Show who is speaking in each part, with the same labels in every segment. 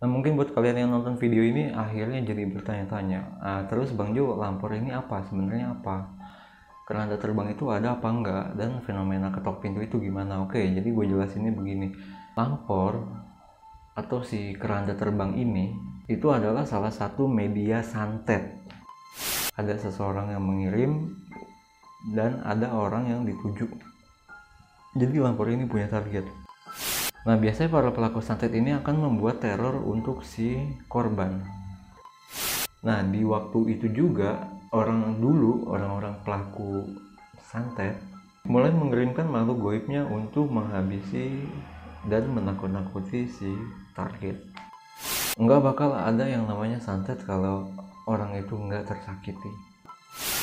Speaker 1: Nah, mungkin buat kalian yang nonton video ini akhirnya jadi bertanya-tanya, terus Bang Jo, lampor ini apa? Sebenarnya apa? Keranda terbang itu ada apa enggak? Dan fenomena ketok pintu itu gimana? Oke, jadi gue jelasinnya begini. Lampor atau si keranda terbang ini itu adalah salah satu media santet. Ada seseorang yang mengirim dan ada orang yang dituju. Jadi lampor ini punya target. Nah, biasanya para pelaku santet ini akan membuat teror untuk si korban. Nah, di waktu itu juga orang-orang pelaku santet mulai mengirimkan makhluk goibnya untuk menghabisi dan menakut-nakuti si target. Nggak bakal ada yang namanya santet kalau orang itu nggak tersakiti.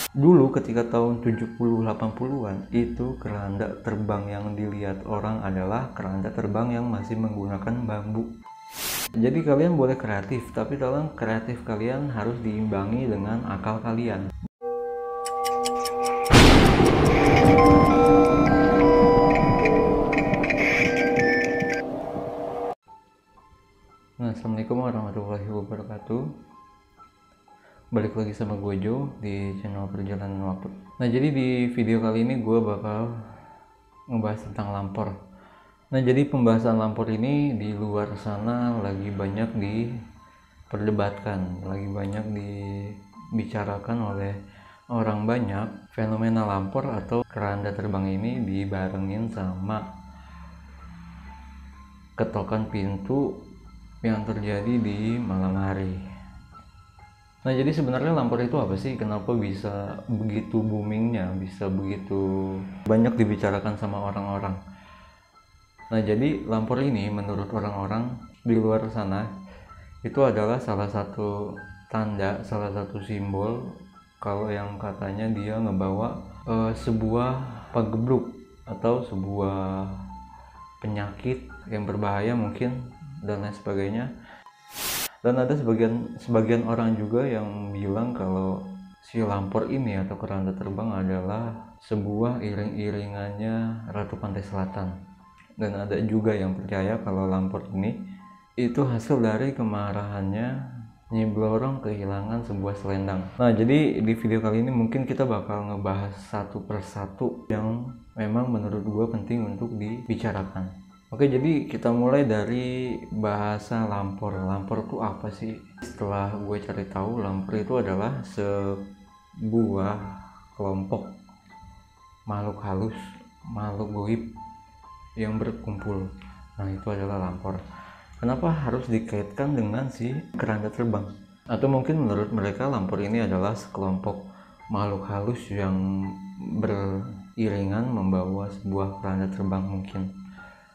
Speaker 1: Dulu ketika tahun 70-80-an itu keranda terbang yang dilihat orang adalah keranda terbang yang masih menggunakan bambu. Jadi kalian boleh kreatif, tapi tolong kreatif kalian harus diimbangi dengan akal kalian. Nah, assalamualaikum warahmatullahi wabarakatuh. Balik lagi sama gue Jo di channel Perjalanan Waktu. Nah, jadi di video kali ini gue bakal ngebahas tentang lampor. Nah, jadi pembahasan lampor ini di luar sana lagi banyak diperdebatkan, lagi banyak dibicarakan oleh orang banyak. Fenomena lampor atau keranda terbang ini dibarengin sama ketokan pintu yang terjadi di malam hari. Nah, jadi sebenarnya lampor itu apa sih? Kenapa bisa begitu boomingnya, bisa begitu banyak dibicarakan sama orang-orang? Nah, jadi lampor ini menurut orang-orang di luar sana itu adalah salah satu tanda, salah satu simbol kalau yang katanya dia ngebawa sebuah pagebluk atau sebuah penyakit yang berbahaya mungkin dan lain sebagainya. Dan ada sebagian orang juga yang bilang kalau si lampor ini atau keranda terbang adalah sebuah iring-iringannya Ratu Pantai Selatan. Dan ada juga yang percaya kalau lampor ini itu hasil dari kemarahannya Nyi Blorong kehilangan sebuah selendang. Nah, jadi di video kali ini mungkin kita bakal ngebahas satu persatu yang memang menurut gue penting untuk dibicarakan. Oke, jadi kita mulai dari bahasa lampor. Lampor itu apa sih? Setelah gue cari tahu, lampor itu adalah sebuah kelompok makhluk halus, makhluk goib yang berkumpul. Nah, itu adalah lampor. Kenapa harus dikaitkan dengan si keranda terbang? Atau mungkin menurut mereka lampor ini adalah sekelompok makhluk halus yang beriringan membawa sebuah keranda terbang mungkin.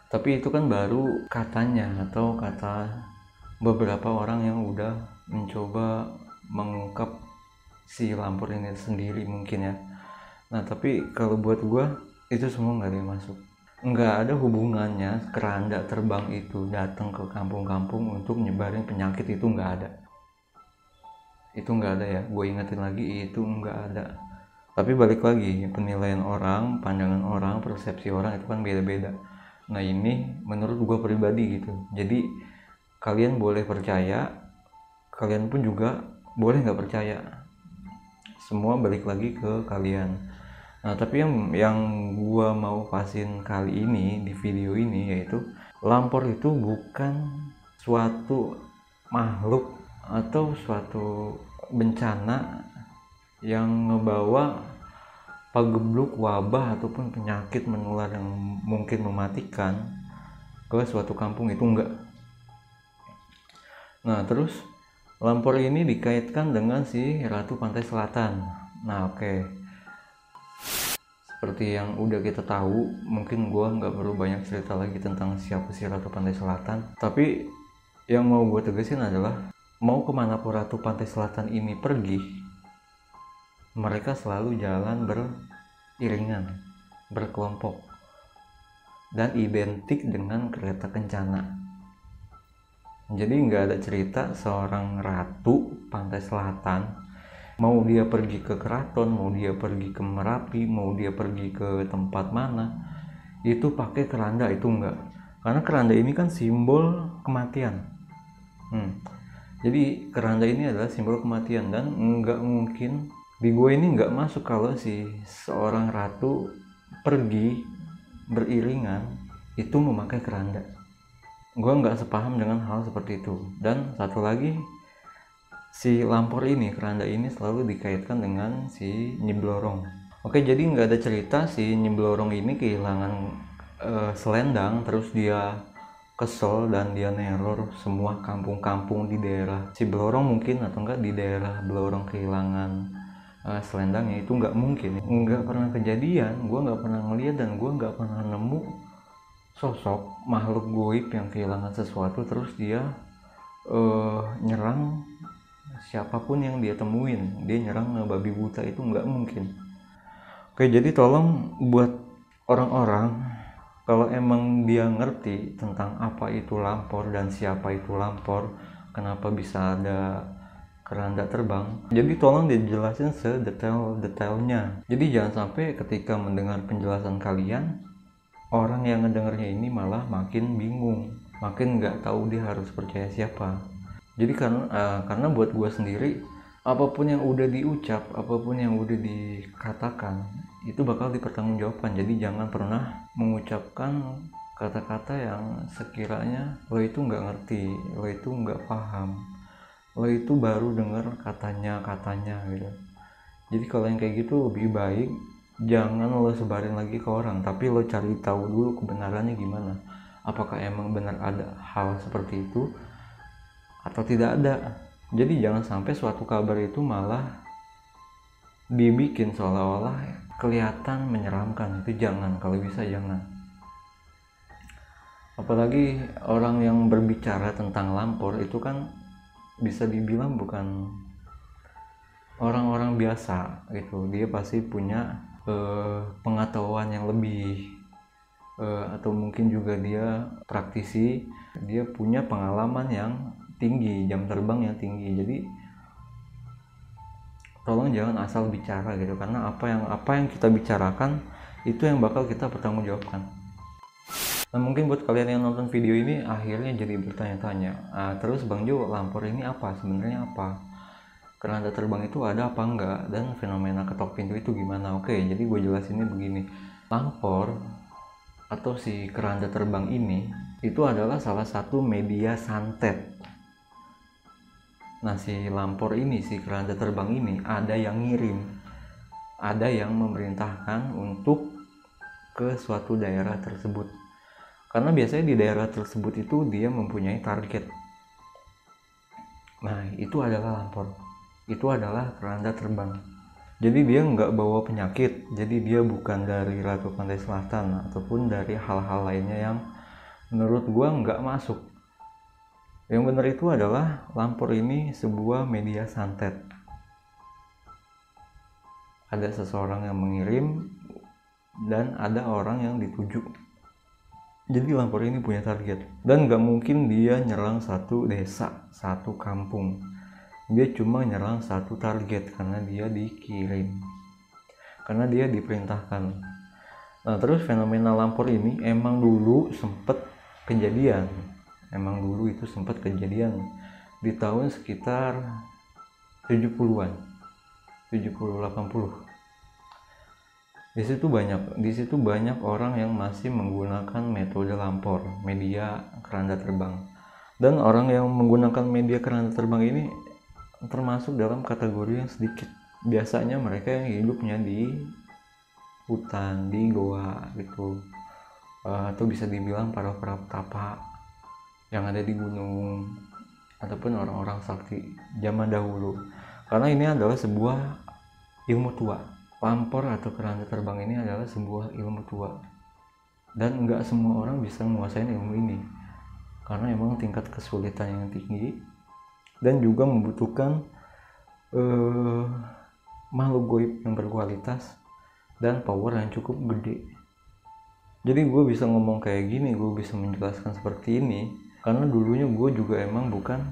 Speaker 1: Tapi itu kan baru katanya atau kata beberapa orang yang udah mencoba mengungkap si lampor ini sendiri mungkin ya. Nah, tapi kalau buat gua itu semua nggak ada yang masuk. Nggak ada hubungannya keranda terbang itu datang ke kampung-kampung untuk nyebarin penyakit, itu nggak ada. Itu nggak ada ya, gue ingetin lagi, itu nggak ada. Tapi balik lagi, penilaian orang, pandangan orang, persepsi orang itu kan beda-beda. Nah, ini menurut gue pribadi gitu. Jadi kalian boleh percaya, kalian pun juga boleh nggak percaya. Semua balik lagi ke kalian. Nah, tapi yang gue mau pasin kali ini di video ini yaitu lampor itu bukan suatu makhluk atau suatu bencana yang ngebawa pagebluk, wabah ataupun penyakit menular yang mungkin mematikan ke suatu kampung, itu enggak. Nah, terus lampor ini dikaitkan dengan si Ratu Pantai Selatan. Nah, oke. Seperti yang udah kita tahu, mungkin gue nggak perlu banyak cerita lagi tentang siapa si Ratu Pantai Selatan. Tapi yang mau gue tegasin adalah mau kemana pun Ratu Pantai Selatan ini pergi, mereka selalu jalan beriringan, berkelompok, dan identik dengan kereta kencana. Jadi nggak ada cerita seorang Ratu Pantai Selatan, mau dia pergi ke keraton, mau dia pergi ke Merapi, mau dia pergi ke tempat mana, itu pakai keranda, itu enggak. Karena keranda ini kan simbol kematian. Jadi keranda ini adalah simbol kematian, dan nggak mungkin di gue ini nggak masuk kalau si seorang ratu pergi beriringan itu memakai keranda. Gue nggak sepaham dengan hal seperti itu. Dan satu lagi, si Lampor ini, keranda ini selalu dikaitkan dengan si Nyi Blorong. Oke, jadi nggak ada cerita si Nyi Blorong ini kehilangan selendang, terus dia kesel dan dia neror semua kampung-kampung di daerah si Blorong mungkin, atau enggak di daerah Blorong kehilangan selendangnya. Itu nggak mungkin, nggak pernah kejadian. Gue nggak pernah ngeliat dan gue nggak pernah nemu sosok makhluk goib yang kehilangan sesuatu terus dia nyerang siapapun yang dia temuin. Dia nyerang babi buta, itu nggak mungkin. Oke, jadi tolong buat orang-orang, kalau emang dia ngerti tentang apa itu Lampor dan siapa itu Lampor, kenapa bisa ada keranda terbang, jadi tolong dijelasin sedetail-detailnya. Jadi jangan sampai ketika mendengar penjelasan kalian, orang yang ngedengarnya ini malah makin bingung, makin nggak tahu dia harus percaya siapa. Jadi karena buat gue sendiri, apapun yang udah diucap, apapun yang udah dikatakan, itu bakal dipertanggungjawabkan. Jadi jangan pernah mengucapkan kata-kata yang sekiranya lo itu nggak ngerti, lo itu nggak paham, lo itu baru dengar katanya gitu. Jadi kalau yang kayak gitu lebih baik jangan lo sebarin lagi ke orang, tapi lo cari tahu dulu kebenarannya gimana. Apakah emang benar ada hal seperti itu atau tidak ada. Jadi jangan sampai suatu kabar itu malah dibikin seolah-olah kelihatan menyeramkan. Itu jangan, kalau bisa jangan. Apalagi orang yang berbicara tentang Lampor itu kan bisa dibilang bukan orang-orang biasa gitu. Dia pasti punya pengetahuan yang lebih, atau mungkin juga dia praktisi, dia punya pengalaman yang tinggi, jam terbang yang tinggi. Jadi tolong jangan asal bicara gitu, karena apa yang kita bicarakan itu yang bakal kita pertanggungjawabkan. Nah, mungkin buat kalian yang nonton video ini akhirnya jadi bertanya-tanya, terus Bang Jo, Lampor ini apa sebenarnya, apa keranda terbang itu ada apa enggak, dan fenomena ketok pintu itu gimana? Oke, jadi gue jelasinnya begini. Lampor atau si keranda terbang ini itu adalah salah satu media santet. Nah, si Lampor ini, si keranda terbang ini, ada yang ngirim, ada yang memerintahkan untuk ke suatu daerah tersebut. Karena biasanya di daerah tersebut itu dia mempunyai target. Nah, itu adalah Lampor, itu adalah keranda terbang. Jadi dia nggak bawa penyakit, jadi dia bukan dari Ratu Pantai Selatan ataupun dari hal-hal lainnya yang menurut gua nggak masuk. Yang benar itu adalah Lampor ini sebuah media santet. Ada seseorang yang mengirim dan ada orang yang dituju. Jadi Lampor ini punya target, dan nggak mungkin dia nyerang satu desa, satu kampung. Dia cuma nyerang satu target karena dia dikirim, karena dia diperintahkan. Nah, terus fenomena Lampor ini emang dulu sempet kejadian. Di tahun sekitar 70-an, 70-80. Di situ banyak orang yang masih menggunakan metode Lampor, media keranda terbang. Dan orang yang menggunakan media keranda terbang ini termasuk dalam kategori yang sedikit. Biasanya mereka yang hidupnya di hutan, di goa gitu, atau bisa dibilang para petapa yang ada di gunung, ataupun orang-orang sakti zaman dahulu. Karena ini adalah sebuah ilmu tua. Lampor atau keranda terbang ini adalah sebuah ilmu tua, dan nggak semua orang bisa menguasai ilmu ini karena emang tingkat kesulitan yang tinggi dan juga membutuhkan makhluk goib yang berkualitas dan power yang cukup gede. Jadi gue bisa ngomong kayak gini, gue bisa menjelaskan seperti ini karena dulunya gue juga emang bukan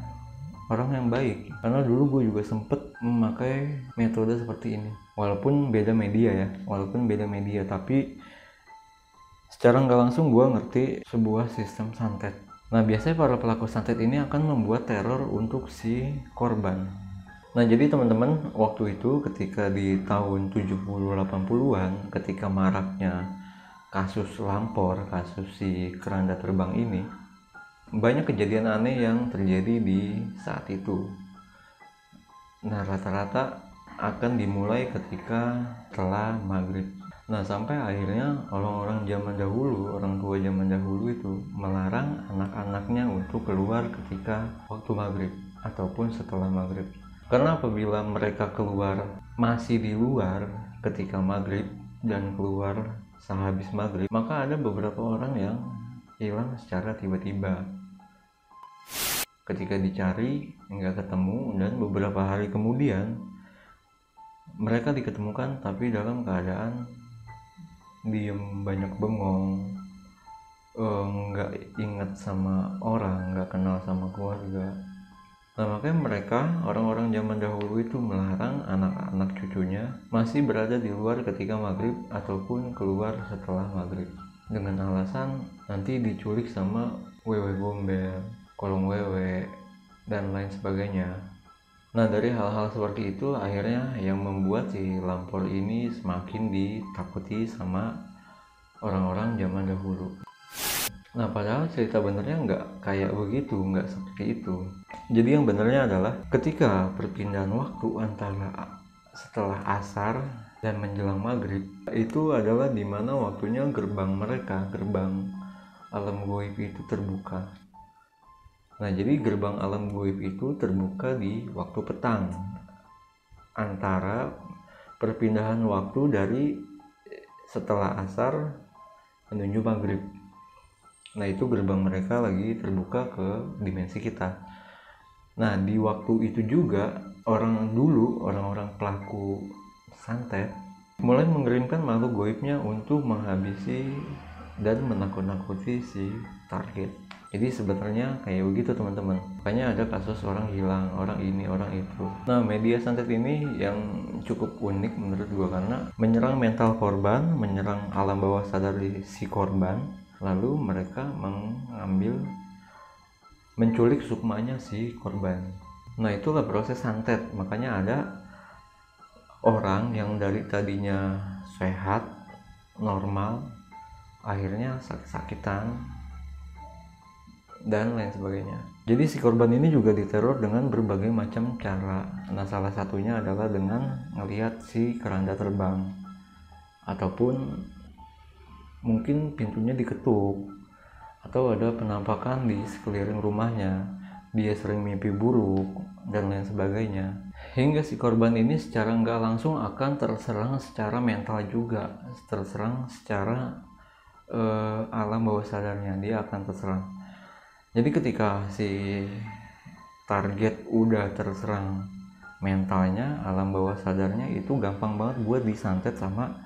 Speaker 1: orang yang baik. Karena dulu gue juga sempet memakai metode seperti ini, walaupun beda media, tapi secara nggak langsung gue ngerti sebuah sistem santet. Nah, biasanya para pelaku santet ini akan membuat teror untuk si korban. Nah, jadi teman-teman, waktu itu ketika di tahun 70-80-an, ketika maraknya kasus lampor, kasus si keranda terbang ini, banyak kejadian aneh yang terjadi di saat itu. Nah, rata-rata akan dimulai ketika setelah maghrib. Nah, sampai akhirnya orang-orang zaman dahulu, orang tua zaman dahulu itu melarang anak-anaknya untuk keluar ketika waktu maghrib ataupun setelah maghrib. Karena apabila mereka keluar masih di luar ketika maghrib dan keluar sehabis maghrib, maka ada beberapa orang yang hilang secara tiba-tiba. Ketika dicari nggak ketemu, dan beberapa hari kemudian mereka diketemukan tapi dalam keadaan diem, banyak bengong, nggak ingat sama orang, nggak kenal sama keluarga. Nah, makanya mereka, orang-orang zaman dahulu itu melarang anak-anak cucunya masih berada di luar ketika maghrib ataupun keluar setelah maghrib, dengan alasan nanti diculik sama wewe gombel, kolong wewe, dan lain sebagainya. Nah, dari hal-hal seperti itu akhirnya yang membuat si lampor ini semakin ditakuti sama orang-orang zaman dahulu. Nah, padahal cerita benernya nggak kayak begitu, nggak seperti itu. Jadi yang benernya adalah ketika perpindahan waktu antara setelah asar dan menjelang maghrib, itu adalah dimana waktunya gerbang mereka, gerbang alam goib itu terbuka. Nah, jadi gerbang alam goib itu terbuka di waktu petang, antara perpindahan waktu dari setelah asar menuju maghrib. Nah, itu gerbang mereka lagi terbuka ke dimensi kita. Nah, di waktu itu juga orang-orang pelaku santet mulai mengirimkan makhluk goibnya untuk menghabisi dan menakut-nakuti si target. Jadi sebenarnya kayak begitu teman-teman. Makanya ada kasus orang hilang, orang ini, orang itu. Nah, media santet ini yang cukup unik menurut gua karena menyerang mental korban, menyerang alam bawah sadar di si korban, lalu mereka menculik sukmanya si korban. Nah, itulah proses santet. Makanya ada orang yang dari tadinya sehat, normal, akhirnya sakit-sakitan dan lain sebagainya. Jadi si korban ini juga diteror dengan berbagai macam cara. Nah, salah satunya adalah dengan ngelihat si keranda terbang, ataupun mungkin pintunya diketuk, atau ada penampakan di sekeliling rumahnya, dia sering mimpi buruk dan lain sebagainya. Hingga si korban ini secara nggak langsung akan terserang secara mental juga, terserang secara alam bawah sadarnya, dia akan terserang. Jadi ketika si target udah terserang mentalnya, alam bawah sadarnya, itu gampang banget buat disantet sama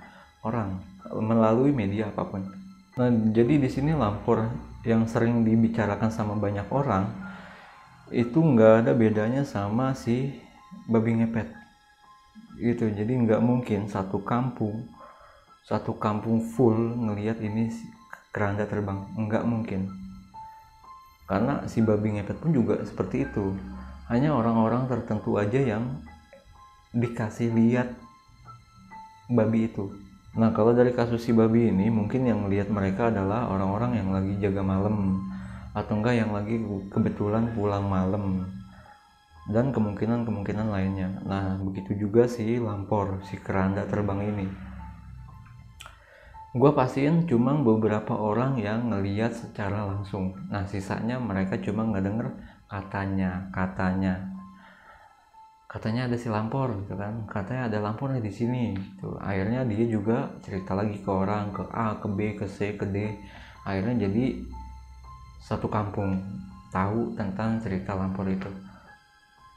Speaker 1: orang melalui media apapun. Nah, jadi di sini lampor yang sering dibicarakan sama banyak orang itu nggak ada bedanya sama si babi ngepet gitu. Jadi nggak mungkin satu kampung full ngelihat ini keranda terbang, nggak mungkin. Karena si babi ngepet pun juga seperti itu. Hanya orang-orang tertentu aja yang dikasih lihat babi itu. Nah, kalau dari kasus si babi ini, mungkin yang lihat mereka adalah orang-orang yang lagi jaga malam, atau enggak yang lagi kebetulan pulang malam, dan kemungkinan lainnya. Nah, begitu juga si lampor, si keranda terbang ini. Gua pastiin cuma beberapa orang yang ngelihat secara langsung. Nah, sisanya mereka cuma ngedenger katanya ada si lampor gitu kan, katanya ada lampor di sini gitu. Akhirnya dia juga cerita lagi ke orang, ke A, ke B, ke C, ke D. Akhirnya jadi satu kampung tahu tentang cerita lampor itu.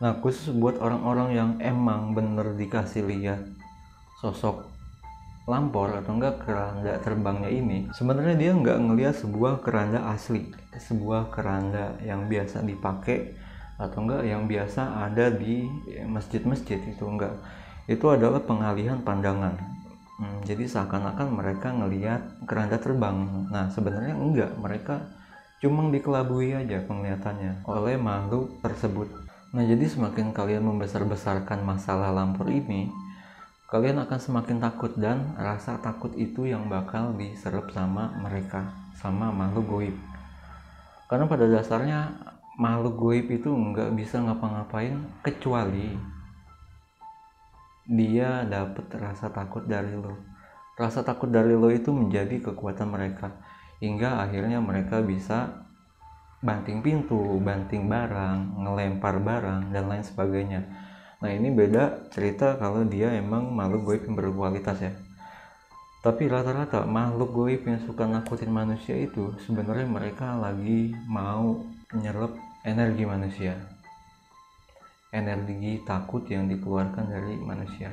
Speaker 1: Nah, khusus buat orang-orang yang emang bener dikasih lihat sosok lampor atau enggak keranda terbangnya ini, sebenarnya dia nggak ngelihat sebuah keranda asli, sebuah keranda yang biasa dipakai atau enggak yang biasa ada di masjid-masjid, itu enggak. Itu adalah pengalihan pandangan. Jadi seakan-akan mereka ngelihat keranda terbang. Nah, sebenarnya enggak, mereka cuma dikelabui aja penglihatannya oleh makhluk tersebut. Nah, jadi semakin kalian membesar-besarkan masalah lampor ini, kalian akan semakin takut, dan rasa takut itu yang bakal diserap sama mereka, sama makhluk goib. Karena pada dasarnya makhluk goib itu nggak bisa ngapa-ngapain kecuali dia dapet rasa takut dari lo. Rasa takut dari lo itu menjadi kekuatan mereka, hingga akhirnya mereka bisa banting pintu, banting barang, ngelempar barang, dan lain sebagainya. Nah, ini beda cerita kalau dia emang makhluk goib yang berkualitas ya. Tapi rata-rata makhluk goib yang suka nakutin manusia itu sebenarnya mereka lagi mau nyerap energi manusia, energi takut yang dikeluarkan dari manusia.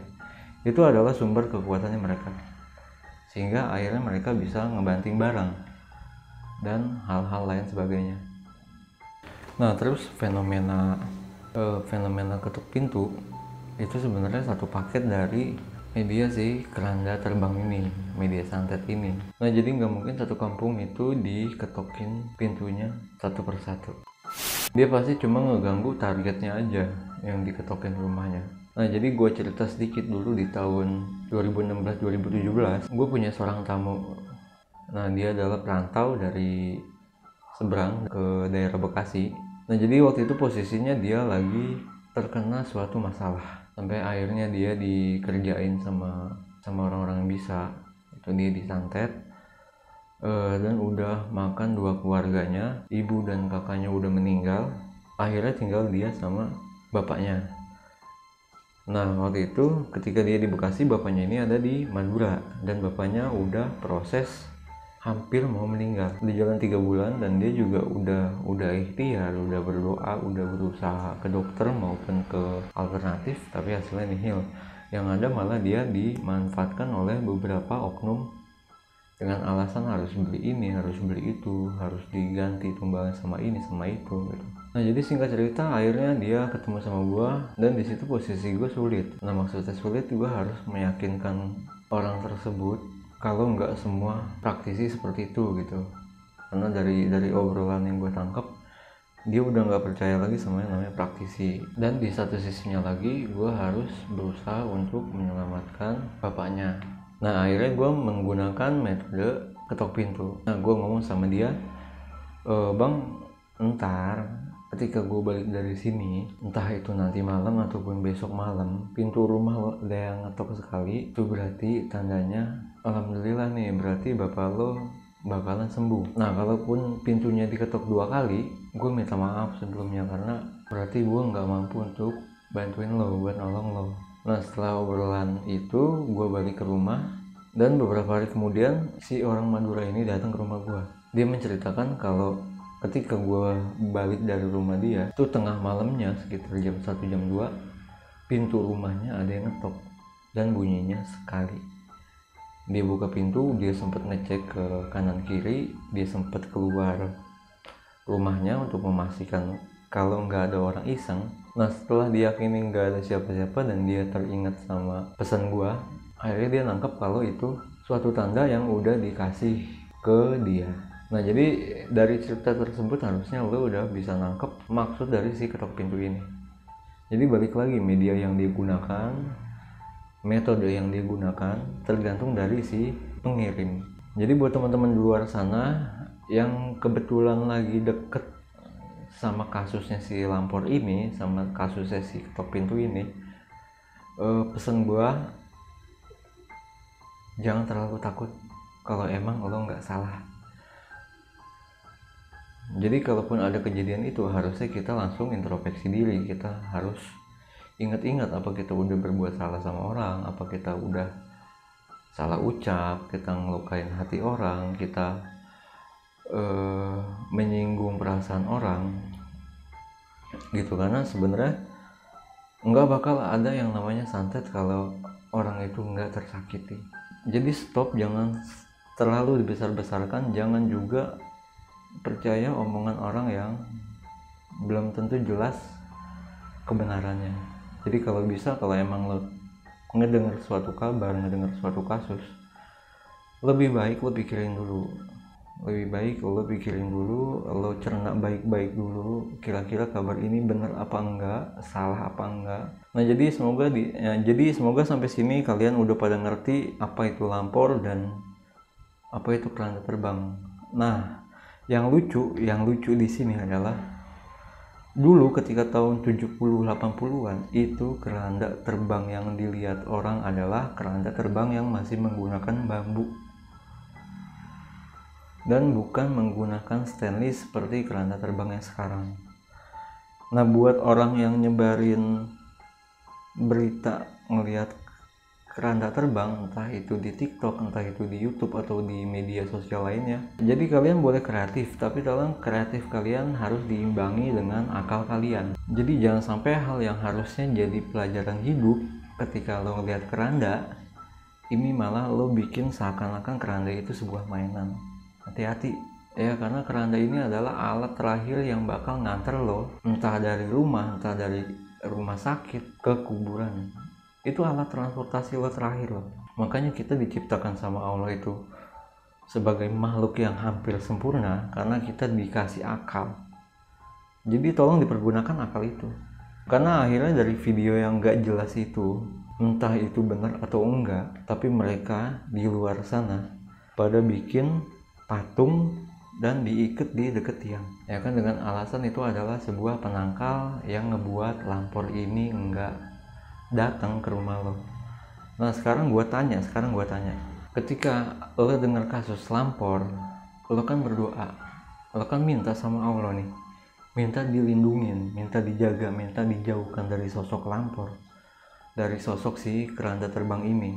Speaker 1: Itu adalah sumber kekuatannya mereka, sehingga akhirnya mereka bisa ngebanting barang dan hal-hal lain sebagainya. Nah, terus fenomena ketuk pintu itu sebenarnya satu paket dari media si keranda terbang ini, media santet ini. Nah, jadi nggak mungkin satu kampung itu diketokin pintunya satu persatu. Dia pasti cuma ngeganggu targetnya aja yang diketokin rumahnya. Nah, jadi gue cerita sedikit dulu. Di tahun 2016-2017 gue punya seorang tamu. Nah, dia adalah perantau dari seberang ke daerah Bekasi. Nah, jadi waktu itu posisinya dia lagi terkena suatu masalah, sampai akhirnya dia dikerjain sama orang-orang yang bisa. Itu dia disantet, dan udah makan 2 keluarganya, ibu dan kakaknya udah meninggal. Akhirnya tinggal dia sama bapaknya. Nah, waktu itu ketika dia di Bekasi, bapaknya ini ada di Madura, dan bapaknya udah proses hampir mau meninggal di jalan 3 bulan, dan dia juga udah ikhtiar, udah berdoa, udah berusaha ke dokter maupun ke alternatif, tapi hasilnya nihil. Yang ada malah dia dimanfaatkan oleh beberapa oknum dengan alasan harus beli ini, harus beli itu, harus diganti tumbangan sama ini sama itu gitu. Nah, jadi singkat cerita akhirnya dia ketemu sama gua, dan di situ posisi gua sulit. Nah, maksudnya sulit juga harus meyakinkan orang tersebut kalau nggak semua praktisi seperti itu gitu. Karena dari obrolan yang gue tangkap, dia udah nggak percaya lagi sama yang namanya praktisi. Dan di satu sisinya lagi gue harus berusaha untuk menyelamatkan bapaknya. Nah, akhirnya gue menggunakan metode ketok pintu. Nah, gue ngomong sama dia, bang, ntar ketika gue balik dari sini, entah itu nanti malam ataupun besok malam, pintu rumah ada yang ngetok sekali, itu berarti tandanya alhamdulillah nih, berarti bapak lo bakalan sembuh. Nah, kalaupun pintunya diketok 2 kali, gue minta maaf sebelumnya, karena berarti gue nggak mampu untuk bantuin lo, buat nolong lo. Nah, setelah obrolan itu, gue balik ke rumah, dan beberapa hari kemudian si orang Madura ini datang ke rumah gue. Dia menceritakan kalau ketika gue balik dari rumah dia, itu tengah malamnya sekitar jam 1 jam 2, pintu rumahnya ada yang ngetok dan bunyinya sekali. Dia buka pintu, dia sempat ngecek ke kanan kiri, dia sempat keluar rumahnya untuk memastikan kalau nggak ada orang iseng. Nah, setelah diyakini nggak ada siapa-siapa dan dia teringat sama pesan gua, akhirnya dia nangkep kalau itu suatu tanda yang udah dikasih ke dia. Nah, jadi dari cerita tersebut harusnya lo udah bisa nangkep maksud dari si ketok pintu ini. Jadi balik lagi, media yang digunakan, metode yang digunakan tergantung dari si pengirim. Jadi buat teman-teman di luar sana yang kebetulan lagi deket sama kasusnya si lampor ini, sama kasusnya si ketok pintu ini, pesan gua, jangan terlalu takut kalau emang lo nggak salah. Jadi kalaupun ada kejadian itu, harusnya kita langsung introspeksi diri. Kita harus ingat-ingat apa kita udah berbuat salah sama orang, apa kita udah salah ucap, kita ngelukain hati orang, kita menyinggung perasaan orang gitu. Karena sebenarnya nggak bakal ada yang namanya santet kalau orang itu nggak tersakiti. Jadi stop, jangan terlalu dibesar-besarkan, jangan juga percaya omongan orang yang belum tentu jelas kebenarannya. Jadi kalau bisa, kalau emang lo ngedenger suatu kabar, ngedenger suatu kasus, lebih baik lo pikirin dulu Lebih baik lo pikirin dulu, lo cerna baik-baik dulu, kira-kira kabar ini benar apa enggak, salah apa enggak. Nah jadi semoga sampai sini kalian udah pada ngerti apa itu lampor dan apa itu keranda terbang. Nah, yang lucu di sini adalah dulu ketika tahun 70-80-an itu keranda terbang yang dilihat orang adalah keranda terbang yang masih menggunakan bambu dan bukan menggunakan stainless seperti keranda terbang yang sekarang. Nah, buat orang yang nyebarin berita ngelihat keranda terbang, entah itu di TikTok, entah itu di YouTube atau di media sosial lainnya, jadi kalian boleh kreatif, tapi dalam kreatif kalian harus diimbangi dengan akal kalian. Jadi jangan sampai hal yang harusnya jadi pelajaran hidup ketika lo ngelihat keranda, ini malah lo bikin seakan-akan keranda itu sebuah mainan. Hati-hati ya, karena keranda ini adalah alat terakhir yang bakal nganter lo entah dari rumah sakit ke kuburan. Itu alat transportasi lo terakhir lo. Makanya kita diciptakan sama Allah itu sebagai makhluk yang hampir sempurna karena kita dikasih akal. Jadi tolong dipergunakan akal itu. Karena akhirnya dari video yang gak jelas itu, entah itu benar atau enggak, tapi mereka di luar sana pada bikin patung dan diikat di deket tiang, ya kan, dengan alasan itu adalah sebuah penangkal yang ngebuat lampor ini enggak datang ke rumah lo. Nah sekarang gue tanya, ketika lo dengar kasus lampor, lo kan berdoa, lo kan minta sama Allah nih, minta dilindungin, minta dijaga, minta dijauhkan dari sosok lampor, dari sosok si keranda terbang ini.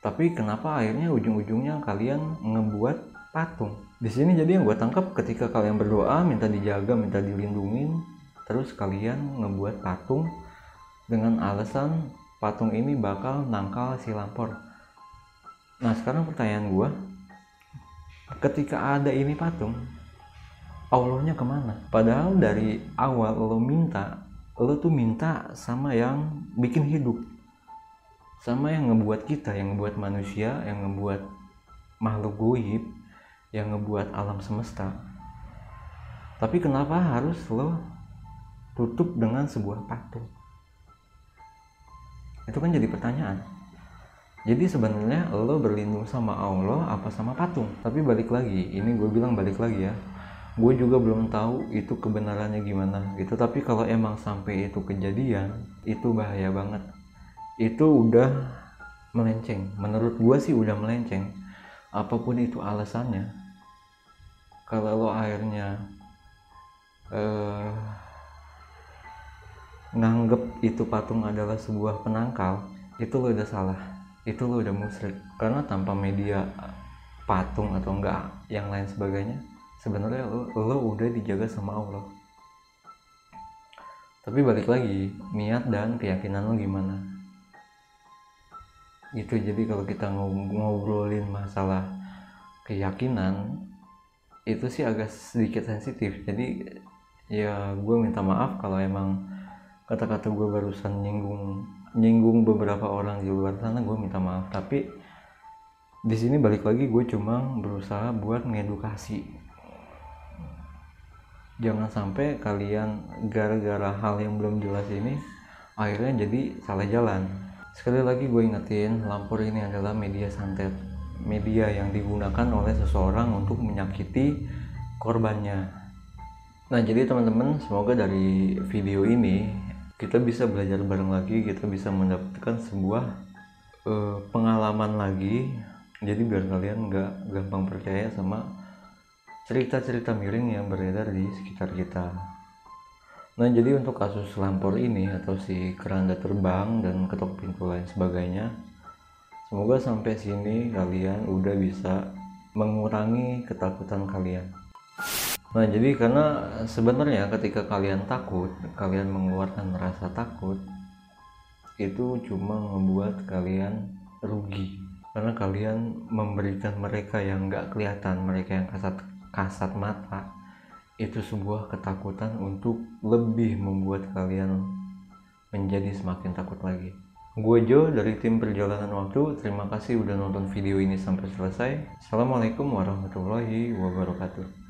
Speaker 1: Tapi kenapa akhirnya ujung-ujungnya kalian ngebuat patung? Di sini jadi yang gue tangkap, ketika kalian berdoa minta dijaga, minta dilindungin, terus kalian ngebuat patung dengan alasan patung ini bakal nangkal si lampor. Nah sekarang pertanyaan gue, ketika ada ini patung, Allahnya kemana? Padahal dari awal lo tuh minta sama yang bikin hidup, sama yang ngebuat kita, yang ngebuat manusia, yang ngebuat makhluk goib, yang ngebuat alam semesta. Tapi kenapa harus lo tutup dengan sebuah patung? Itu kan jadi pertanyaan. Jadi sebenarnya lo berlindung sama Allah apa sama patung? Tapi balik lagi, ini gue bilang balik lagi ya, gue juga belum tahu itu kebenarannya gimana gitu. Tapi kalau emang sampai itu kejadian, itu bahaya banget. Itu udah melenceng, menurut gue sih udah melenceng. Apapun itu alasannya, kalau lo akhirnya nganggep itu patung adalah sebuah penangkal, itu lo udah salah, itu lo udah musyrik. Karena tanpa media patung atau enggak yang lain sebagainya, sebenarnya lo udah dijaga sama Allah. Tapi balik lagi, niat dan keyakinan lo gimana gitu. Jadi kalau kita ngobrolin masalah keyakinan itu sih agak sedikit sensitif. Jadi ya gue minta maaf kalau emang kata-kata gue barusan nyinggung beberapa orang di luar sana, gue minta maaf. Tapi di sini balik lagi, gue cuma berusaha buat ngedukasi. Jangan sampai kalian gara-gara hal yang belum jelas ini akhirnya jadi salah jalan. Sekali lagi gue ingetin, lampor ini adalah media santet, media yang digunakan oleh seseorang untuk menyakiti korbannya. Nah jadi teman-teman, semoga dari video ini kita bisa belajar bareng lagi, kita bisa mendapatkan sebuah pengalaman lagi. Jadi biar kalian gak gampang percaya sama cerita-cerita miring yang beredar di sekitar kita. Nah jadi untuk kasus lampor ini atau si keranda terbang dan ketok pintu lain sebagainya, semoga sampai sini kalian udah bisa mengurangi ketakutan kalian. Nah jadi karena sebenarnya ketika kalian takut, kalian mengeluarkan rasa takut, itu cuma membuat kalian rugi. Karena kalian memberikan mereka yang gak kelihatan, mereka yang kasat mata, itu sebuah ketakutan untuk lebih membuat kalian menjadi semakin takut lagi. Gue Jo dari tim Perjalanan Waktu. Terima kasih udah nonton video ini sampai selesai. Assalamualaikum warahmatullahi wabarakatuh.